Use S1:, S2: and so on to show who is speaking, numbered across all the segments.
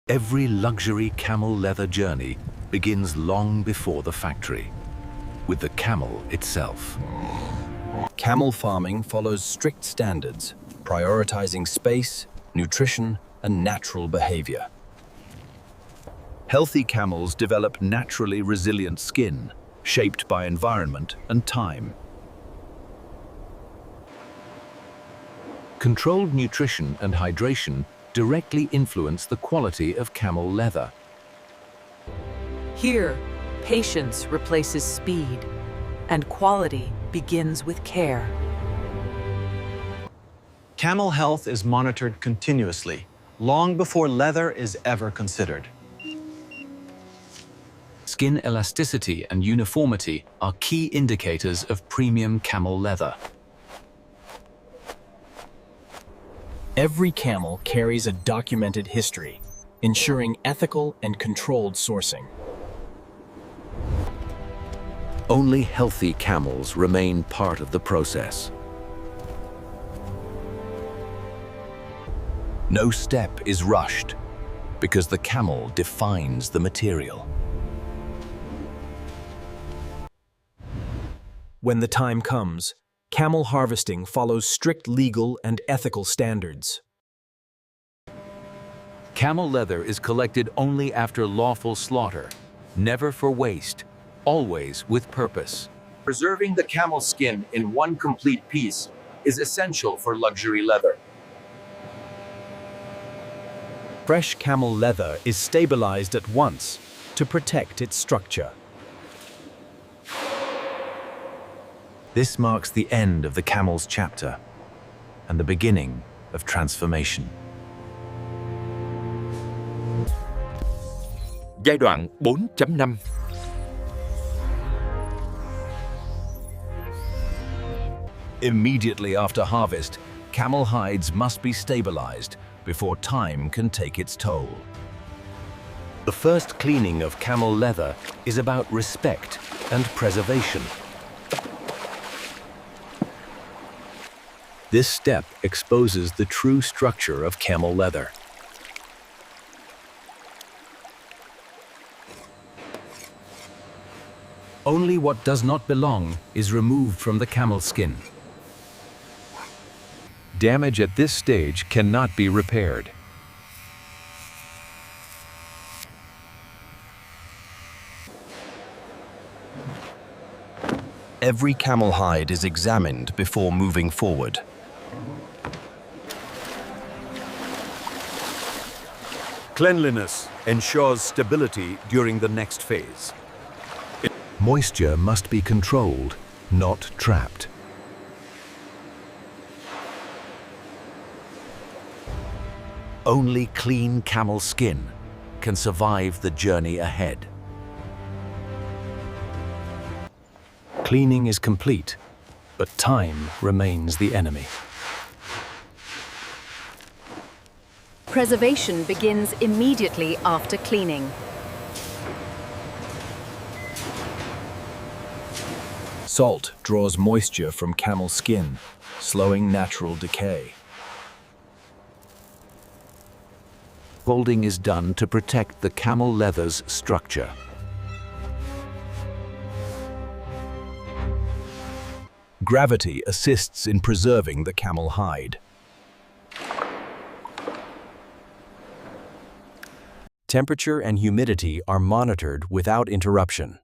S1: Every luxury camel leather journey begins long before the factory, with the camel itself.
S2: Camel farming follows strict standards, prioritizing space, nutrition, and natural behavior. Healthy camels develop naturally resilient skin, shaped by environment and time.
S1: Controlled nutrition and hydration directly influence the quality of camel leather.
S3: Here, patience replaces speed, and quality begins with care.
S4: Camel health is monitored continuously, long before leather is ever considered.
S1: Skin elasticity and uniformity are key indicators of premium camel leather.
S2: Every camel carries a documented history, ensuring ethical and controlled sourcing.
S1: Only healthy camels remain part of the process. No step is rushed, because the camel defines the material.
S2: When the time comes, camel harvesting follows strict legal and ethical standards.
S1: Camel leather is collected only after lawful slaughter, never for waste, always with purpose.
S5: Preserving the camel skin in one complete piece is essential for luxury leather.
S2: Fresh camel leather is stabilized at once to protect its structure.
S1: This marks the end of the camel's chapter and the beginning of transformation.
S6: Giai đoạn 4.5.
S1: Immediately after harvest, camel hides must be stabilized before time can take its toll. The first cleaning of camel leather is about respect and preservation. This step exposes the true structure of camel leather. Only what does not belong is removed from the camel skin. Damage at this stage cannot be repaired.
S2: Every camel hide is examined before moving forward.
S7: Cleanliness ensures stability during the next phase.
S1: Moisture must be controlled, not trapped. Only clean camel skin can survive the journey ahead. Cleaning is complete, but time remains the enemy.
S8: Preservation begins immediately after cleaning.
S2: Salt draws moisture from camel skin, slowing natural decay.
S1: Folding is done to protect the camel leather's structure.
S2: Gravity assists in preserving the camel hide. Temperature and humidity are monitored without interruption.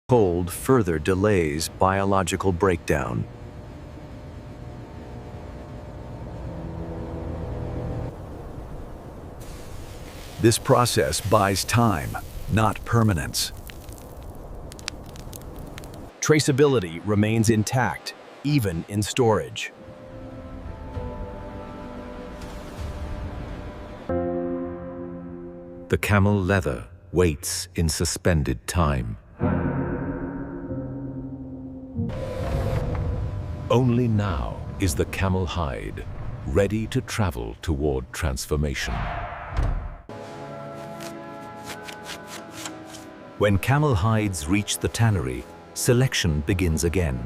S1: Cold further delays biological breakdown. This process buys time, not permanence.
S2: Traceability remains intact, even in storage.
S1: The camel leather waits in suspended time. Only now is the camel hide ready to travel toward transformation. When camel hides reach the tannery, selection begins again.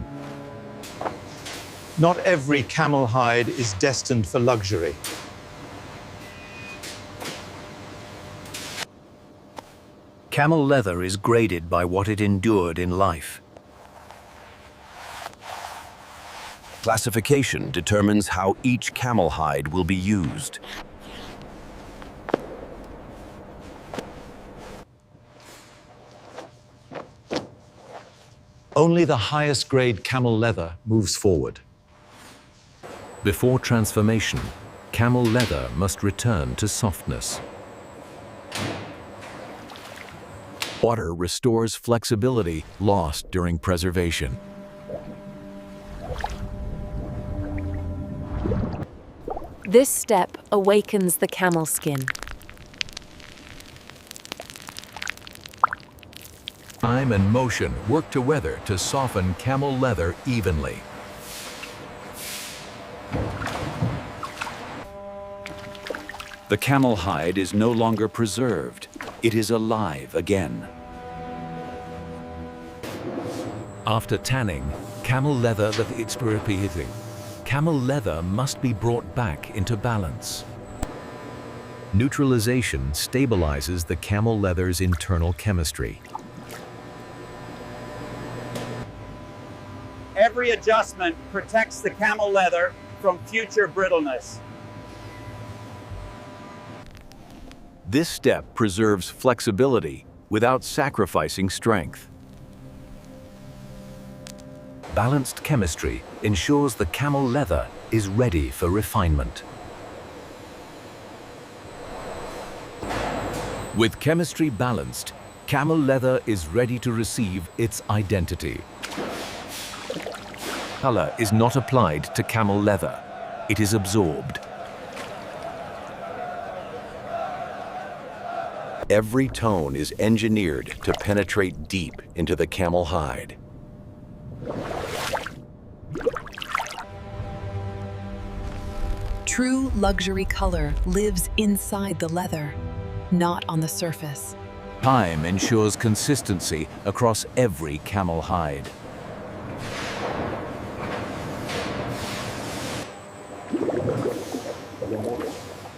S4: Not every camel hide is destined for luxury.
S1: Camel leather is graded by what it endured in life. Classification determines how each camel hide will be used.
S4: Only the highest grade camel leather moves forward.
S1: Before transformation, camel leather must return to softness. Water restores flexibility lost during preservation.
S8: This step awakens the camel skin.
S1: Time and motion work together to soften camel leather evenly. The camel hide is no longer preserved. It is alive again. After tanning, camel leather must be brought back into balance. Neutralization stabilizes the camel leather's internal chemistry.
S9: Every adjustment protects the camel leather from future brittleness.
S1: This step preserves flexibility without sacrificing strength. Balanced chemistry ensures the camel leather is ready for refinement. With chemistry balanced, camel leather is ready to receive its identity. Color is not applied to camel leather. It is absorbed. Every tone is engineered to penetrate deep into the camel hide.
S3: True luxury color lives inside the leather, not on the surface.
S1: Time ensures consistency across every camel hide.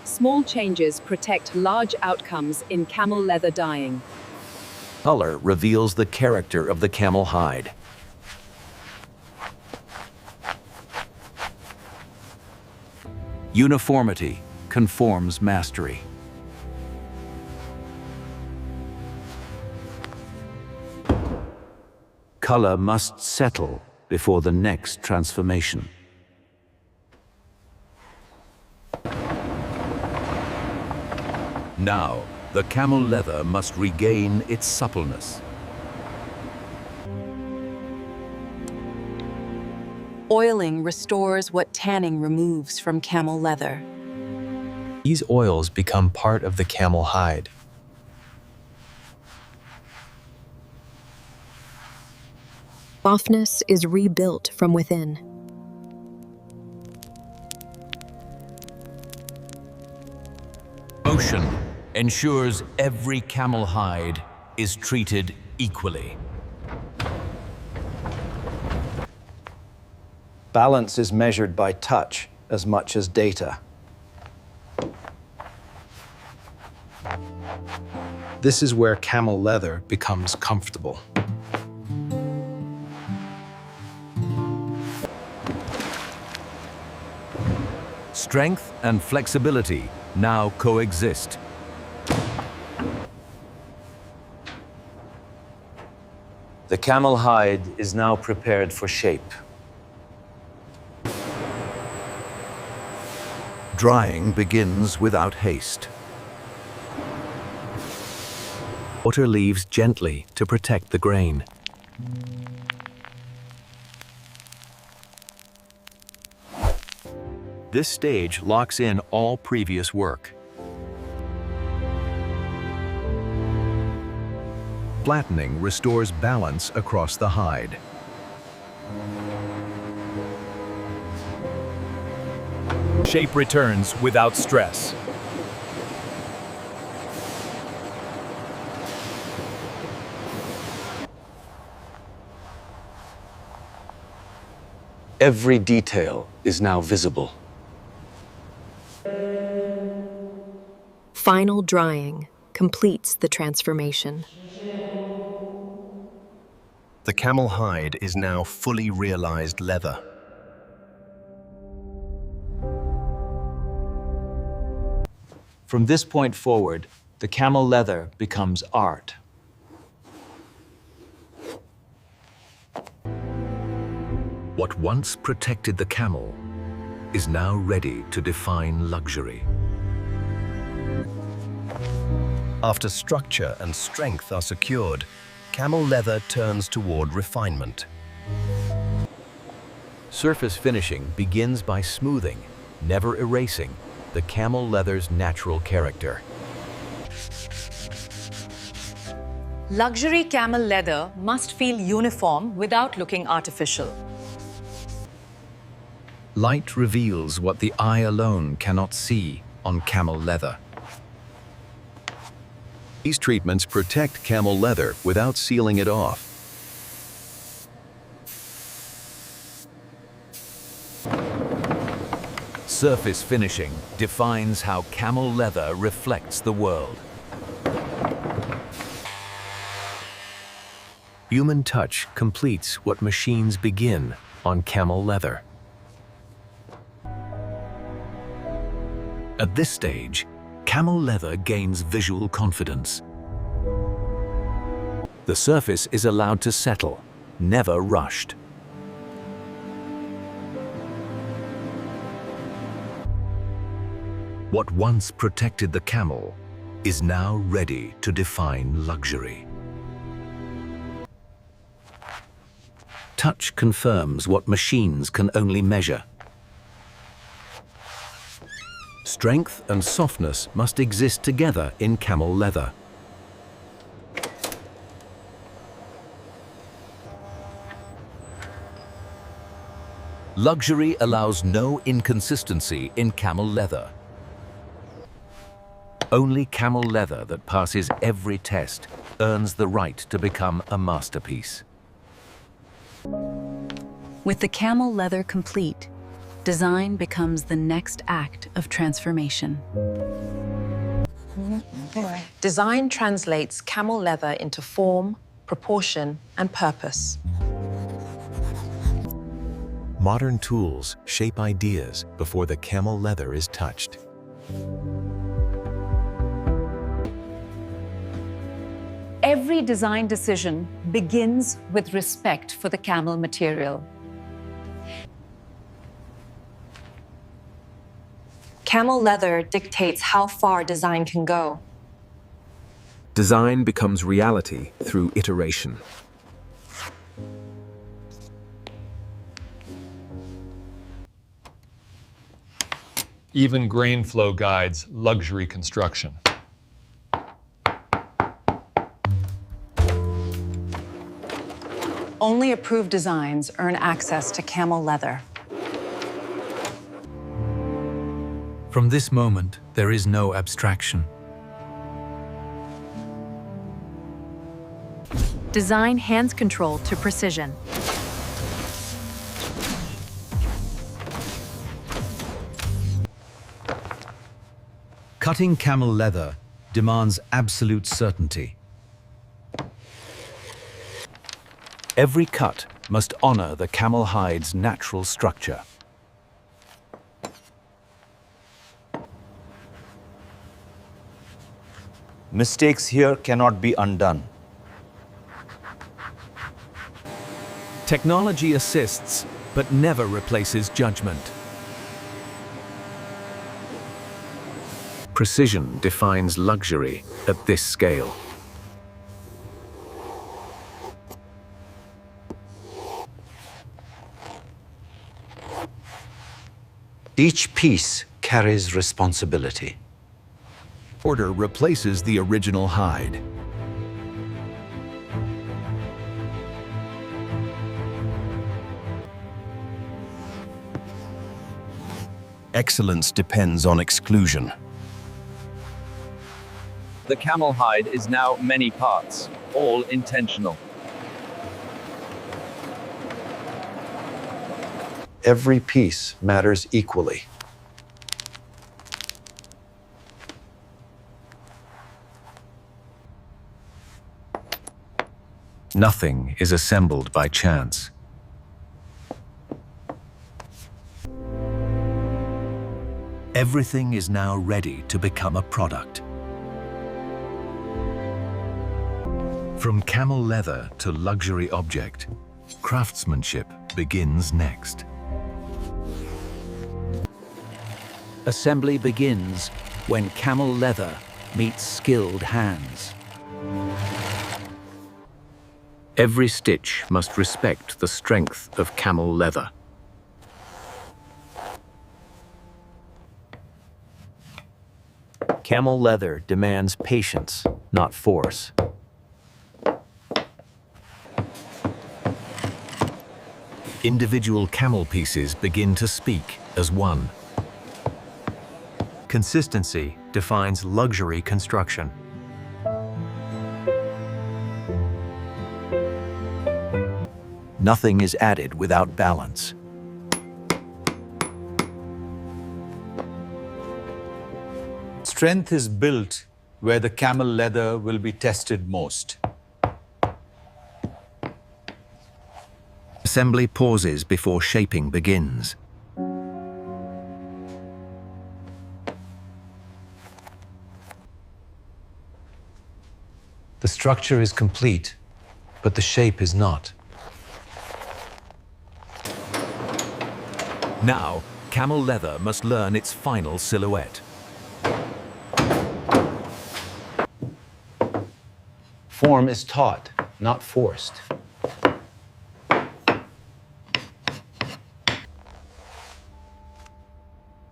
S8: Small changes protect large outcomes in camel leather dyeing.
S1: Color reveals the character of the camel hide. Uniformity conforms mastery. Color must settle before the next transformation. Now, the camel leather must regain its suppleness.
S3: Oiling restores what tanning removes from camel leather.
S2: These oils become part of the camel hide.
S8: Softness is rebuilt from within.
S1: Motion ensures every camel hide is treated equally.
S4: Balance is measured by touch as much as data. This is where camel leather becomes comfortable.
S1: Strength and flexibility now coexist.
S4: The camel hide is now prepared for shape.
S1: Drying begins without haste. Water leaves gently to protect the grain. This stage locks in all previous work. Flattening restores balance across the hide.
S2: Shape returns without stress.
S4: Every detail is now visible.
S10: Final drying completes the transformation.
S1: The camel hide is now fully realized leather.
S4: From this point forward, the camel leather becomes art.
S1: What once protected the camel is now ready to define luxury. After structure and strength are secured, camel leather turns toward refinement. Surface finishing begins by smoothing, never erasing, the camel leather's natural character.
S3: Luxury camel leather must feel uniform without looking artificial.
S1: Light reveals what the eye alone cannot see on camel leather. These treatments protect camel leather without sealing it off. Surface finishing defines how camel leather reflects the world. Human touch completes what machines begin on camel leather. At this stage, camel leather gains visual confidence. The surface is allowed to settle, never rushed. What once protected the camel is now ready to define luxury. Touch confirms what machines can only measure. Strength and softness must exist together in camel leather. Luxury allows no inconsistency in camel leather. Only camel leather that passes every test earns the right to become a masterpiece.
S8: With the camel leather complete, design becomes the next act of transformation.
S10: Design translates camel leather into form, proportion, and purpose.
S1: Modern tools shape ideas before the camel leather is touched.
S8: Every design decision begins with respect for the camel material.
S10: Camel leather dictates how far design can go.
S2: Design becomes reality through iteration.
S11: Even grain flow guides luxury construction.
S3: Only approved designs earn access to camel leather.
S1: From this moment, there is no abstraction.
S8: Design hands control to precision.
S1: Cutting camel leather demands absolute certainty. Every cut must honor the camel hide's natural structure.
S9: Mistakes here cannot be undone.
S1: Technology assists, but never replaces judgment. Precision defines luxury at this scale.
S4: Each piece carries responsibility.
S1: Order replaces the original hide. Excellence depends on exclusion.
S5: The camel hide is now many parts, all intentional.
S4: every piece matters equally.
S1: Nothing is assembled by chance. Everything is now ready to become a product. From camel leather to luxury object, craftsmanship begins next.
S12: Assembly begins when camel leather meets skilled hands.
S2: Every stitch must respect the strength of camel leather.
S12: Camel leather demands patience, not force.
S1: Individual camel pieces begin to speak as one.
S13: Consistency defines luxury construction.
S12: Nothing is added without balance.
S14: Strength is built where the camel leather will be tested most.
S1: Assembly pauses before shaping begins.
S4: The structure is complete, but the shape is not.
S1: Now, camel leather must learn its final silhouette.
S4: Form is taught, not forced.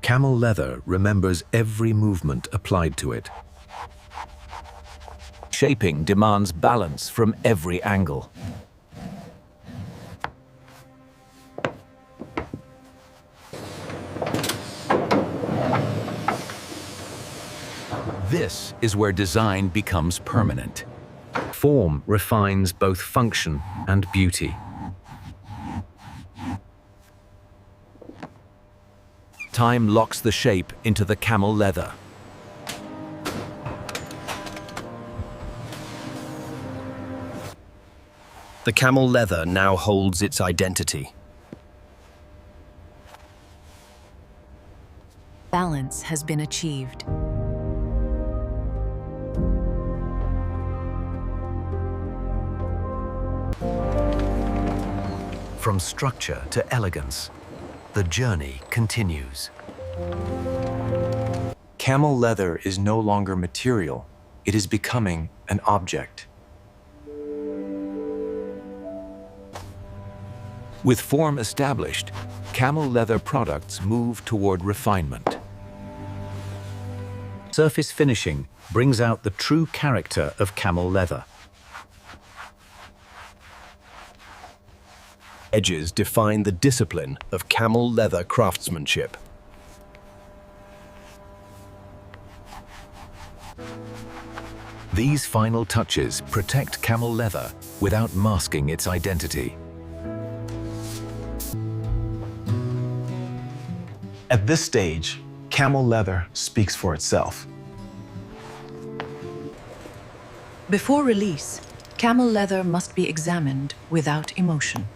S1: Camel leather remembers every movement applied to it.
S12: Shaping demands balance from every angle.
S1: This is where design becomes permanent. Form refines both function and beauty. Time locks the shape into the camel leather.
S2: The camel leather now holds its identity.
S3: Balance has been achieved.
S1: From structure to elegance, the journey continues.
S13: Camel leather is no longer material. It is becoming an object.
S1: With form established, camel leather products move toward refinement. Surface finishing brings out the true character of camel leather.
S2: Edges define the discipline of camel leather craftsmanship.
S1: These final touches protect camel leather without masking its identity.
S4: At this stage, camel leather speaks for itself.
S10: Before release, camel leather must be examined without emotion.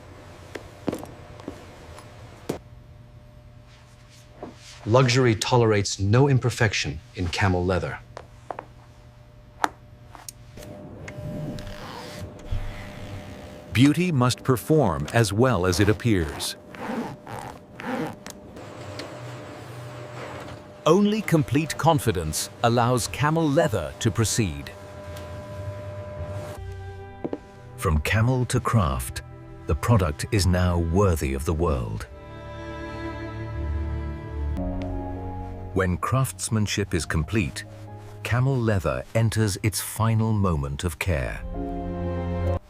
S4: Luxury tolerates no imperfection in camel leather.
S1: Beauty must perform as well as it appears. Only complete confidence allows camel leather to proceed. From camel to craft, the product is now worthy of the world. When craftsmanship is complete, camel leather enters its final moment of care.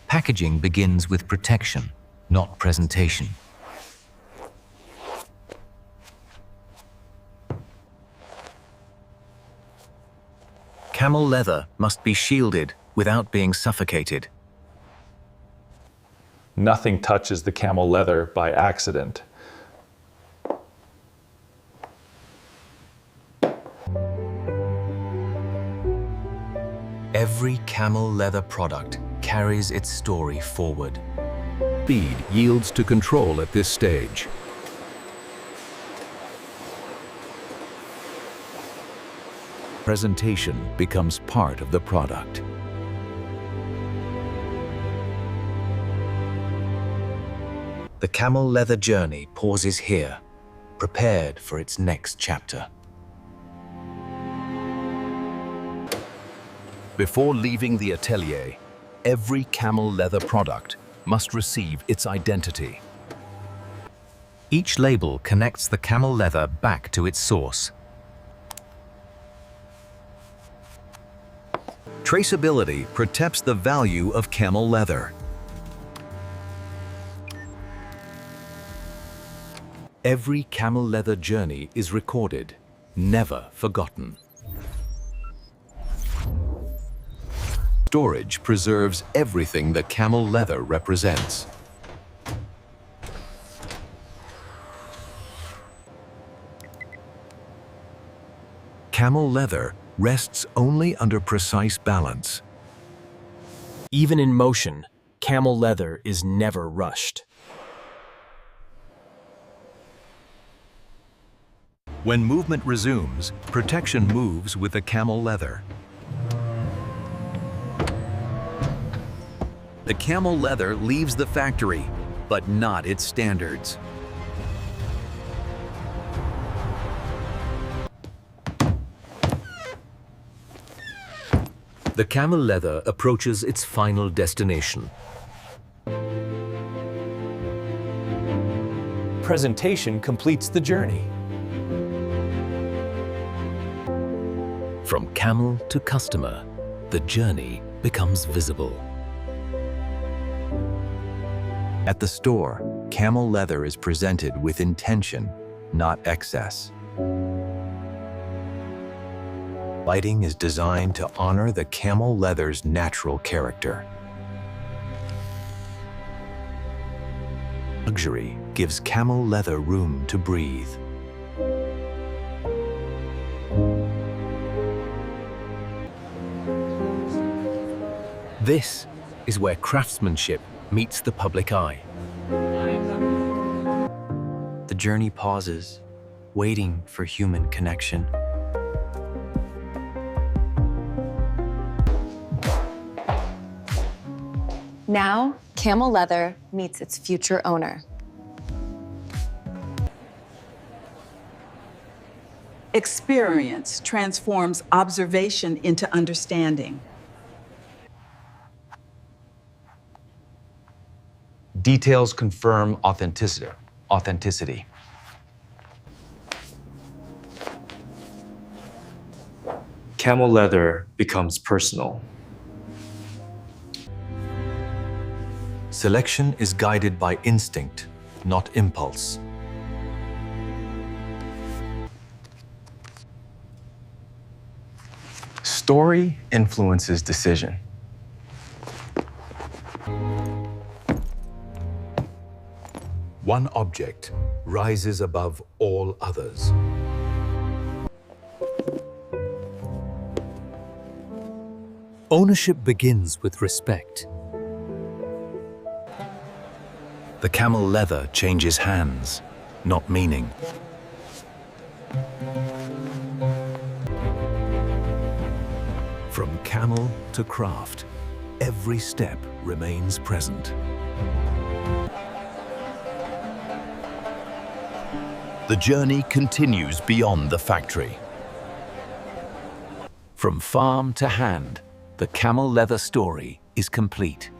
S1: Packaging begins with protection, not presentation. Camel leather must be shielded without being suffocated.
S11: Nothing touches the camel leather by accident.
S13: Every camel leather product carries its story forward.
S1: Speed yields to control at this stage. Presentation becomes part of the product.
S13: The camel leather journey pauses here, prepared for its next chapter.
S1: Before leaving the atelier, every camel leather product must receive its identity.
S13: Each label connects the camel leather back to its source.
S1: Traceability protects the value of camel leather. Every camel leather journey is recorded, never forgotten. Storage preserves everything that camel leather represents. Camel leather rests only under precise balance.
S2: Even in motion, camel leather is never rushed.
S1: When movement resumes, protection moves with the camel leather. The camel leather leaves the factory, but not its standards. The camel leather approaches its final destination.
S2: Presentation completes the journey.
S1: From camel to customer, the journey becomes visible. At the store, camel leather is presented with intention, not excess. Lighting is designed to honor the camel leather's natural character. Luxury gives camel leather room to breathe. This is where craftsmanship meets the public eye.
S13: The journey pauses, waiting for human connection.
S10: Now, camel leather meets its future owner.
S3: Experience transforms observation into understanding.
S13: Details confirm authenticity. Camel leather becomes personal.
S1: Selection is guided by instinct, not impulse.
S13: Story influences decision.
S1: One object rises above all others. Ownership begins with respect. The camel leather changes hands, not meaning. From camel to craft, every step remains present. The journey continues beyond the factory. From farm to hand, the camel leather story is complete.